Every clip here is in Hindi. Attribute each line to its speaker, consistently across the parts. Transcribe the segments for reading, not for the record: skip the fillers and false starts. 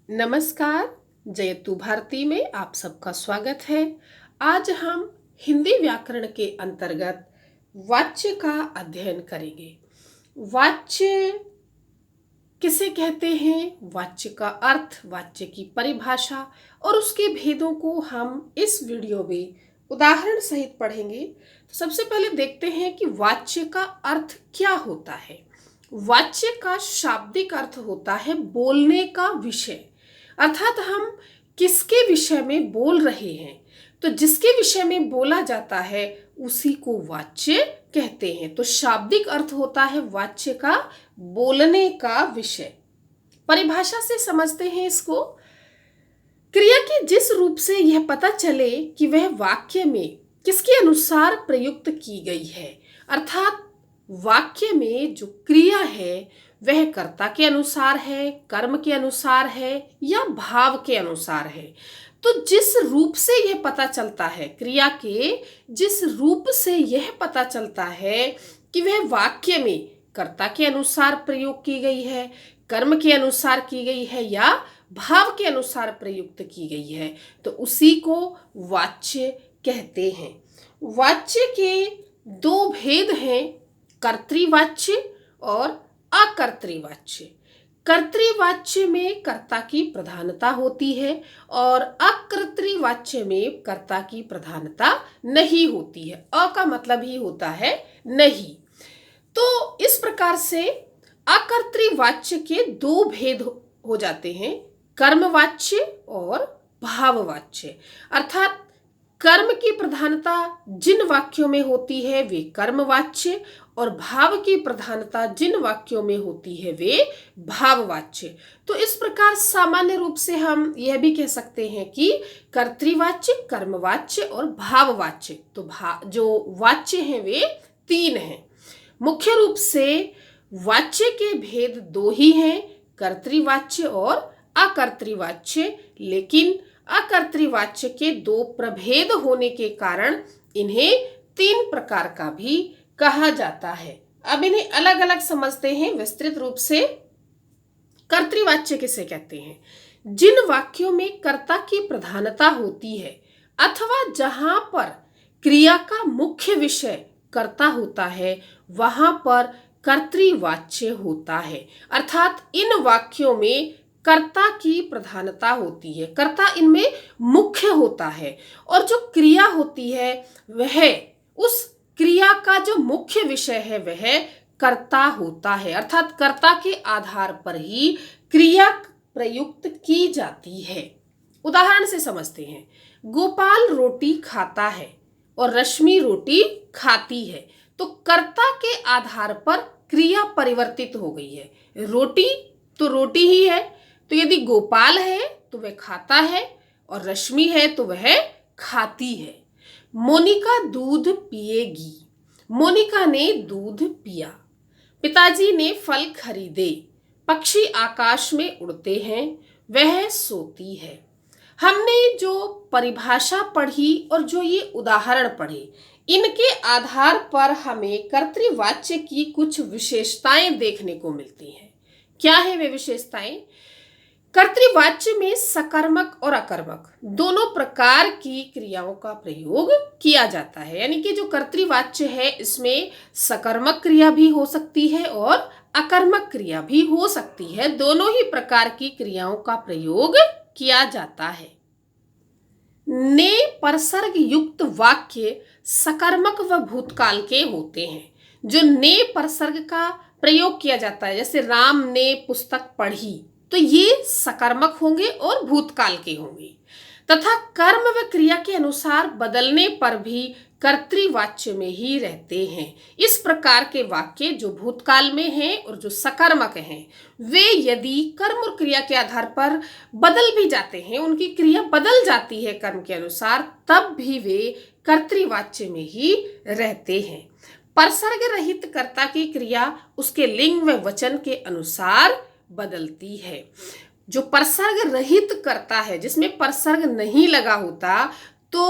Speaker 1: नमस्कार। जयतु भारती में आप सबका स्वागत है। आज हम हिंदी व्याकरण के अंतर्गत वाच्य का अध्ययन करेंगे। वाच्य किसे कहते हैं, वाच्य का अर्थ, वाच्य की परिभाषा और उसके भेदों को हम इस वीडियो में उदाहरण सहित पढ़ेंगे। तो सबसे पहले देखते हैं कि वाच्य का अर्थ क्या होता है। वाच्य का शाब्दिक अर्थ होता है बोलने का विषय, अर्थात हम किसके विषय में बोल रहे हैं, तो जिसके विषय में बोला जाता है उसी को वाच्य कहते हैं। तो शाब्दिक अर्थ होता है वाच्य का बोलने का विषय। परिभाषा से समझते हैं इसको। क्रिया के जिस रूप से यह पता चले कि वह वाक्य में किसके अनुसार प्रयुक्त की गई है, अर्थात वाक्य में जो क्रिया है वह कर्ता के अनुसार है, कर्म के अनुसार है या भाव के अनुसार है। तो जिस रूप से यह पता चलता है, क्रिया के जिस रूप से यह पता चलता है कि वह वाक्य में कर्ता के अनुसार प्रयोग की गई है, कर्म के अनुसार की गई है या भाव के अनुसार प्रयुक्त की गई है, तो उसी को वाच्य कहते हैं। वाच्य के दो भेद हैं, कर्तृवाच्य और अकर्तृवाच्य। कर्तृवाच्य में कर्ता की प्रधानता होती है और अकर्तृवाच्य में कर्ता की प्रधानता नहीं होती है। अ का मतलब ही होता है नहीं। तो इस प्रकार से अकर्तृवाच्य के दो भेद हो जाते हैं, कर्मवाच्य और भाववाच्य। अर्थात कर्म की प्रधानता जिन वाक्यों में होती है वे कर्मवाच्य और भाव की प्रधानता जिन वाक्यों में होती है वे भाववाच्य। तो इस प्रकार सामान्य रूप से हम यह भी कह सकते हैं कि कर्तृवाच्य, कर्मवाच्य और भाववाच्य। तो जो वाच्य हैं वे तीन हैं। मुख्य रूप से वाच्य के भेद दो ही हैं, कर्तृवाच्य और अकर्तृवाच्य। लेकिन अकर्तृवाच्य के दो प्रभेद होने के कारण इन्हें तीन प्रकार का भी कहा जाता है। अब इन्हें अलग अलग समझते हैं विस्तृत रूप से। कर्तृवाच्य किसे कहते हैं? जिन वाक्यों में कर्ता की प्रधानता होती है अथवा जहां पर क्रिया का मुख्य विषय कर्ता होता है वहां पर कर्तृवाच्य होता है। अर्थात इन वाक्यों में कर्ता की प्रधानता होती है, कर्ता इनमें मुख्य होता है और जो क्रिया होती है वह उस क्रिया का जो मुख्य विषय है वह कर्ता होता है। अर्थात कर्ता के आधार पर ही क्रिया प्रयुक्त की जाती है। उदाहरण से समझते हैं। गोपाल रोटी खाता है और रश्मि रोटी खाती है। तो कर्ता के आधार पर क्रिया परिवर्तित हो गई है। रोटी तो रोटी ही है, तो यदि गोपाल है तो वह खाता है और रश्मि है तो वह खाती है। मोनिका दूध पिएगी। मोनिका ने दूध पिया। पिताजी ने फल खरीदे। पक्षी आकाश में उड़ते हैं, वह सोती है। हमने जो परिभाषा पढ़ी और जो ये उदाहरण पढ़े, इनके आधार पर हमें कर्तृवाच्य की कुछ विशेषताएं देखने को मिलती हैं। क्या है वे विशेषताएं? कर्तृवाच्य में सकर्मक और अकर्मक दोनों प्रकार की क्रियाओं का प्रयोग किया जाता है। यानी कि जो कर्तृवाच्य है इसमें सकर्मक क्रिया भी हो सकती है और अकर्मक क्रिया भी हो सकती है। दोनों ही प्रकार की क्रियाओं का प्रयोग किया जाता है। ने परसर्ग युक्त वाक्य सकर्मक व भूतकाल के होते हैं। जो ने परसर्ग का प्रयोग किया जाता है, जैसे राम ने पुस्तक पढ़ी, तो ये सकर्मक होंगे और भूतकाल के होंगे। तथा कर्म व क्रिया के अनुसार बदलने पर भी कर्तृवाच्य में ही रहते हैं। इस प्रकार के वाक्य जो भूतकाल में हैं और जो सकर्मक हैं, वे यदि कर्म और क्रिया के आधार पर बदल भी जाते हैं, उनकी क्रिया बदल जाती है कर्म के अनुसार, तब भी वे कर्तृवाच्य में ही रहते हैं। परसर्ग रहित कर्ता की क्रिया उसके लिंग व वचन के अनुसार बदलती है। जो परसर्ग रहित कर्ता है, जिसमें परसर्ग नहीं लगा होता, तो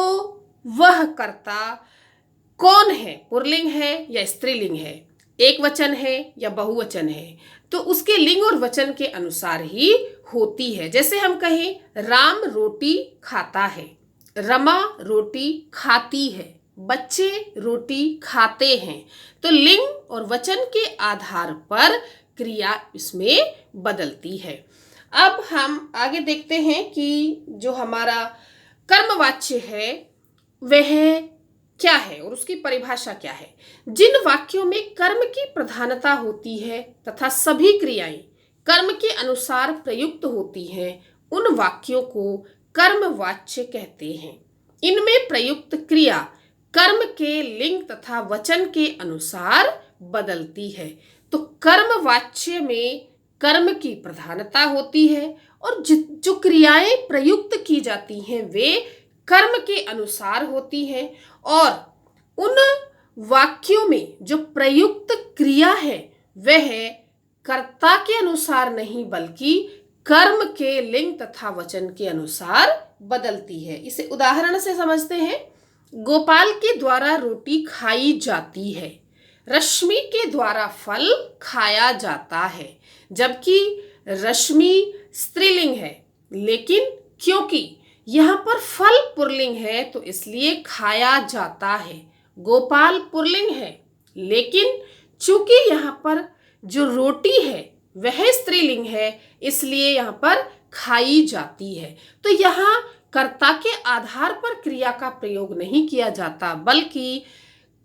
Speaker 1: वह कर्ता कौन है? पुल्लिंग है या स्त्रीलिंग है? एक वचन है या बहुवचन है? तो उसके लिंग और वचन के अनुसार ही होती है। जैसे हम कहें राम रोटी खाता है, रमा रोटी खाती है, बच्चे रोटी खाते हैं। तो लिंग और वचन के आधार पर क्रिया इसमें बदलती है। अब हम आगे देखते हैं कि जो हमारा कर्मवाच्य है वह क्या है और उसकी परिभाषा क्या है। जिन वाक्यों में कर्म की प्रधानता होती है तथा सभी क्रियाएं कर्म के अनुसार प्रयुक्त होती हैं, उन वाक्यों को कर्मवाच्य कहते हैं। इनमें प्रयुक्त क्रिया कर्म के लिंग तथा वचन के अनुसार बदलती है। तो कर्मवाच्य में कर्म की प्रधानता होती है और जो क्रियाएं प्रयुक्त की जाती हैं वे कर्म के अनुसार होती हैं, और उन वाक्यों में जो प्रयुक्त क्रिया है वह कर्ता के अनुसार नहीं बल्कि कर्म के लिंग तथा वचन के अनुसार बदलती है। इसे उदाहरण से समझते हैं। गोपाल के द्वारा रोटी खाई जाती है, रश्मि के द्वारा फल खाया जाता है। जबकि रश्मि स्त्रीलिंग है, लेकिन क्योंकि यहाँ पर फल पुल्लिंग है तो इसलिए खाया जाता है। गोपाल पुल्लिंग है, लेकिन चूंकि यहाँ पर जो रोटी है वह स्त्रीलिंग है, इसलिए यहाँ पर खाई जाती है। तो यहाँ कर्ता के आधार पर क्रिया का प्रयोग नहीं किया जाता बल्कि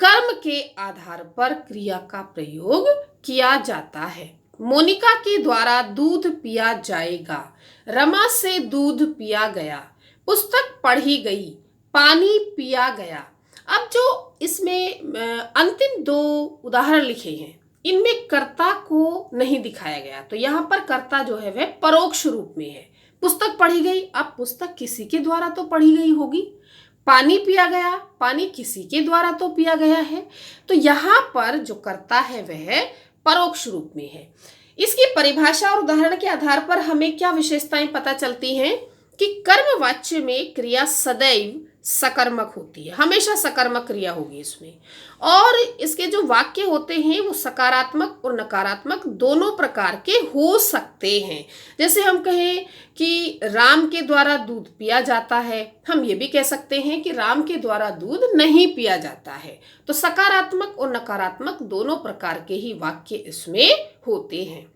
Speaker 1: कर्म के आधार पर क्रिया का प्रयोग किया जाता है। मोनिका के द्वारा दूध पिया जाएगा, रमा से दूध पिया गया, पुस्तक पढ़ी गई, पानी पिया गया। अब जो इसमें अंतिम दो उदाहरण लिखे हैं इनमें कर्ता को नहीं दिखाया गया, तो यहाँ पर कर्ता जो है वह परोक्ष रूप में है। पुस्तक पढ़ी गई, अब पुस्तक किसी के द्वारा तो पढ़ी गई होगी। पानी पिया गया, पानी किसी के द्वारा तो पिया गया है। तो यहाँ पर जो कर्ता है वह परोक्ष रूप में है। इसकी परिभाषा और उदाहरण के आधार पर हमें क्या विशेषताएं पता चलती हैं कि कर्मवाच्य में क्रिया सदैव सकर्मक होती है, हमेशा सकर्मक क्रिया होगी इसमें। और इसके जो वाक्य होते हैं वो सकारात्मक और नकारात्मक दोनों प्रकार के हो सकते हैं। जैसे हम कहें कि राम के द्वारा दूध पिया जाता है, हम ये भी कह सकते हैं कि राम के द्वारा दूध नहीं पिया जाता है। तो सकारात्मक और नकारात्मक दोनों प्रकार के ही वाक्य इसमें होते हैं।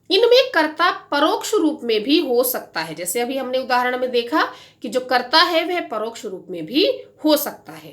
Speaker 1: इनमें कर्ता परोक्ष रूप में भी हो सकता है, जैसे अभी हमने उदाहरण में देखा कि जो कर्ता है वह परोक्ष रूप में भी हो सकता है।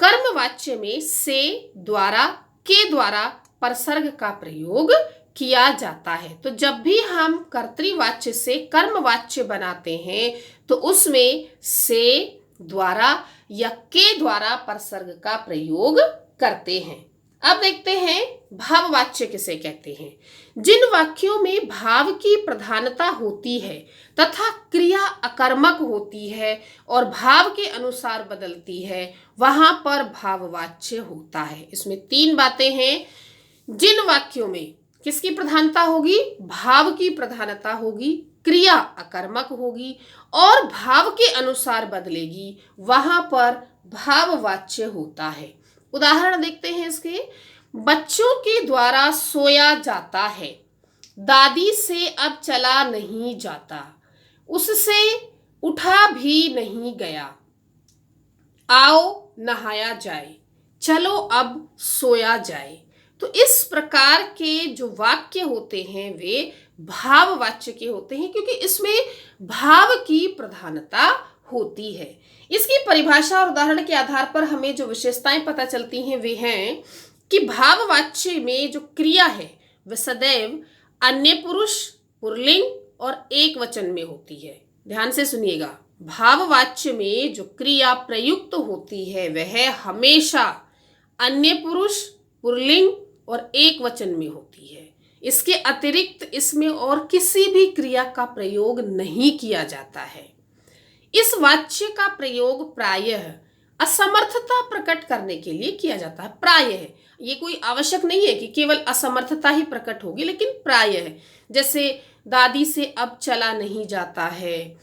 Speaker 1: कर्मवाच्य में से, द्वारा, के द्वारा परसर्ग का प्रयोग किया जाता है। तो जब भी हम कर्तृवाच्य से कर्मवाच्य बनाते हैं तो उसमें से, द्वारा या के द्वारा परसर्ग का प्रयोग करते हैं। अब देखते हैं भाववाच्य किसे कहते हैं। जिन वाक्यों में भाव की प्रधानता होती है तथा क्रिया अकर्मक होती है और भाव के अनुसार बदलती है वहां पर भाववाच्य होता है। इसमें तीन बातें हैं। जिन वाक्यों में किसकी प्रधानता होगी, भाव की प्रधानता होगी, क्रिया अकर्मक होगी और भाव के अनुसार बदलेगी, वहां पर भाववाच्य होता है। उदाहरण देखते हैं इसके। बच्चों के द्वारा सोया जाता है, दादी से अब चला नहीं जाता, उससे उठा भी नहीं गया, आओ नहाया जाए, चलो अब सोया जाए। तो इस प्रकार के जो वाक्य होते हैं वे भाववाच्य के होते हैं क्योंकि इसमें भाव की प्रधानता होती है। इसकी परिभाषा और उदाहरण के आधार पर हमें जो विशेषताएं पता चलती हैं वे हैं कि भाववाच्य में जो क्रिया है वह सदैव अन्य पुरुष, पुल्लिंग और एक वचन में होती है। ध्यान से सुनिएगा, भाववाच्य में जो क्रिया प्रयुक्त होती है वह हमेशा अन्य पुरुष, पुल्लिंग और एक वचन में होती है। इसके अतिरिक्त इसमें और किसी भी क्रिया का प्रयोग नहीं किया जाता है। इस वाच्य का प्रयोग प्रायः असमर्थता प्रकट करने के लिए किया जाता है। प्रायः, ये कोई आवश्यक नहीं है कि केवल असमर्थता ही प्रकट होगी, लेकिन प्रायः, जैसे दादी से अब चला नहीं जाता है,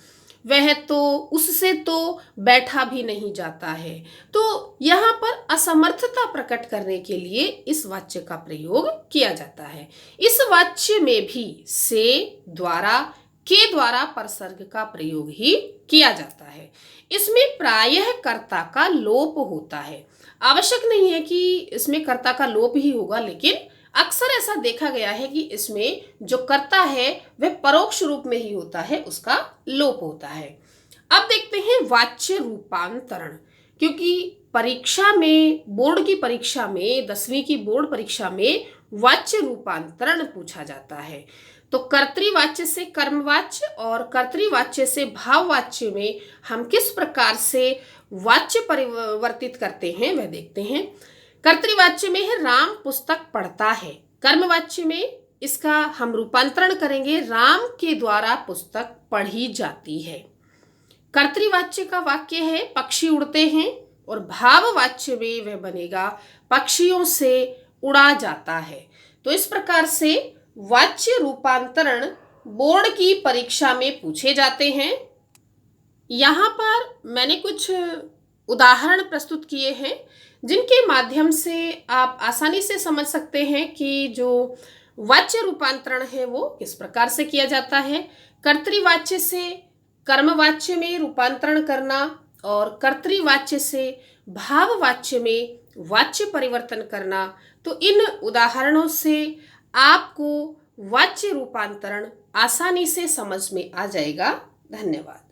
Speaker 1: वह तो, उससे तो बैठा भी नहीं जाता है। तो यहाँ पर असमर्थता प्रकट करने के लिए इस वाच्य का प्रयोग किया जाता है। इस वाच्य में भी से, द्वारा, के द्वारा परसर्ग का प्रयोग ही किया जाता है। इसमें प्रायः कर्ता का लोप होता है। आवश्यक नहीं है कि इसमें कर्ता का लोप ही होगा, लेकिन अक्सर ऐसा देखा गया है कि इसमें जो कर्ता है वह परोक्ष रूप में ही होता है, उसका लोप होता है। अब देखते हैं वाच्य रूपांतरण, क्योंकि परीक्षा में, बोर्ड की परीक्षा में, 10वीं की बोर्ड परीक्षा में वाच्य रूपांतरण पूछा जाता है। तो कर्तृवाच्य से कर्मवाच्य और कर्तृवाच्य से भाववाच्य में हम किस प्रकार से वाच्य परिवर्तित करते हैं वह देखते हैं। कर्तृवाच्य में है राम पुस्तक पढ़ता है। कर्मवाच्य में इसका हम रूपांतरण करेंगे राम के द्वारा पुस्तक पढ़ी जाती है। कर्तृवाच्य का वाक्य है पक्षी उड़ते हैं, और भाववाच्य में वह बनेगा पक्षियों से उड़ा जाता है। तो इस प्रकार से वाच्य रूपांतरण बोर्ड की परीक्षा में पूछे जाते हैं। यहाँ पर मैंने कुछ उदाहरण प्रस्तुत किए हैं जिनके माध्यम से आप आसानी से समझ सकते हैं कि जो वाच्य रूपांतरण है वो किस प्रकार से किया जाता है। कर्तृवाच्य से कर्मवाच्य में रूपांतरण करना और कर्तृवाच्य से भाववाच्य में वाच्य परिवर्तन करना। तो इन उदाहरणों से आपको वाच्य रूपांतरण आसानी से समझ में आ जाएगा। धन्यवाद।